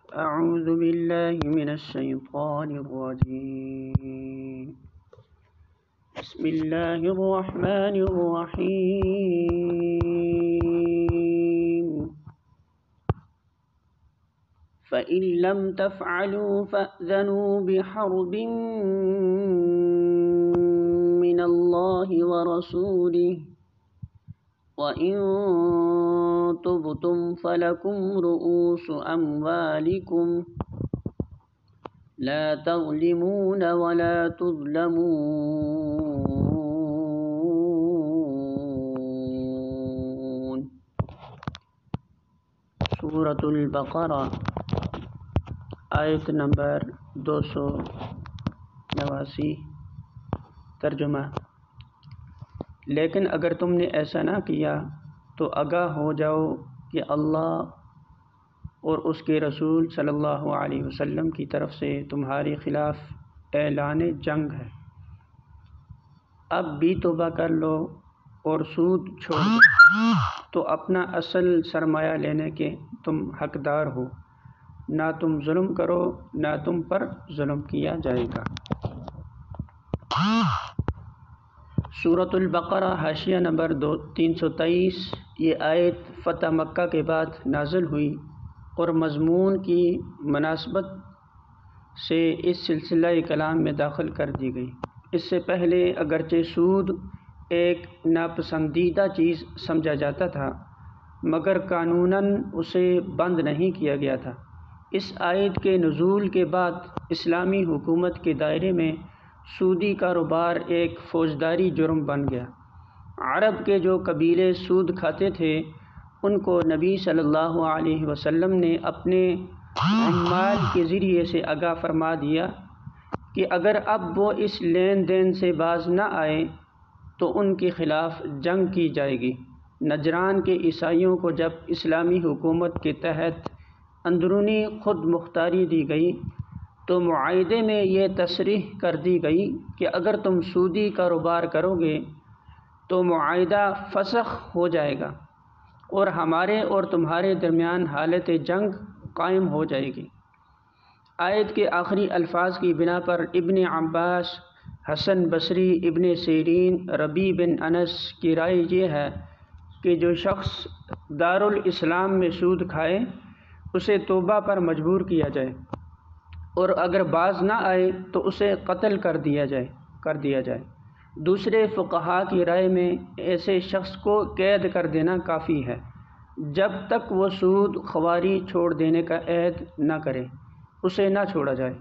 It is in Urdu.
أعوذ بالله من الشيطان الرجيم. بسم الله الرحمن الرحيم. فإن لم تفعلوا فأذنوا بحرب من الله ورسوله وإن تبتم فلكم رؤوس أموالكم لا تظلمون ولا تظلمون. سورة البقرہ آیت نمبر 289. ترجمہ: لیکن اگر تم نے ایسا نہ کیا تو آگاہ ہو جاؤ کہ اللہ اور اس کے رسول صلی اللہ علیہ وسلم کی طرف سے تمہارے خلاف اعلان جنگ ہے. اب بھی توبہ کر لو اور سود چھوڑ دو تو اپنا اصل سرمایہ لینے کے تم حقدار ہو. نہ تم ظلم کرو نہ تم پر ظلم کیا جائے گا. سورۃ البقرہ حاشیہ نمبر 323. یہ آیت فتح مکہ کے بعد نازل ہوئی اور مضمون کی مناسبت سے اس سلسلہ کلام میں داخل کر دی گئی. اس سے پہلے اگرچہ سود ایک ناپسندیدہ چیز سمجھا جاتا تھا مگر قانوناً اسے بند نہیں کیا گیا تھا. اس آیت کے نزول کے بعد اسلامی حکومت کے دائرے میں سودی کاروبار ایک فوجداری جرم بن گیا. عرب کے جو قبیلے سود کھاتے تھے ان کو نبی صلی اللہ علیہ وسلم نے اپنے عمال کے ذریعے سے آگاہ فرما دیا کہ اگر اب وہ اس لین دین سے باز نہ آئے تو ان کے خلاف جنگ کی جائے گی. نجران کے عیسائیوں کو جب اسلامی حکومت کے تحت اندرونی خود مختاری دی گئی تو معاہدے میں یہ تصریح کر دی گئی کہ اگر تم سودی کاروبار کرو گے تو معاہدہ فسخ ہو جائے گا اور ہمارے اور تمہارے درمیان حالت جنگ قائم ہو جائے گی. آیت کے آخری الفاظ کی بنا پر ابن عباس، حسن بصری، ابن سیرین، ربیع بن انس کی رائے یہ ہے کہ جو شخص دارالاسلام میں سود کھائے اسے توبہ پر مجبور کیا جائے اور اگر باز نہ آئے تو اسے قتل کر دیا جائے. دوسرے فقہا کی رائے میں ایسے شخص کو قید کر دینا کافی ہے جب تک وہ سود خواری چھوڑ دینے کا عہد نہ کرے، اسے نہ چھوڑا جائے.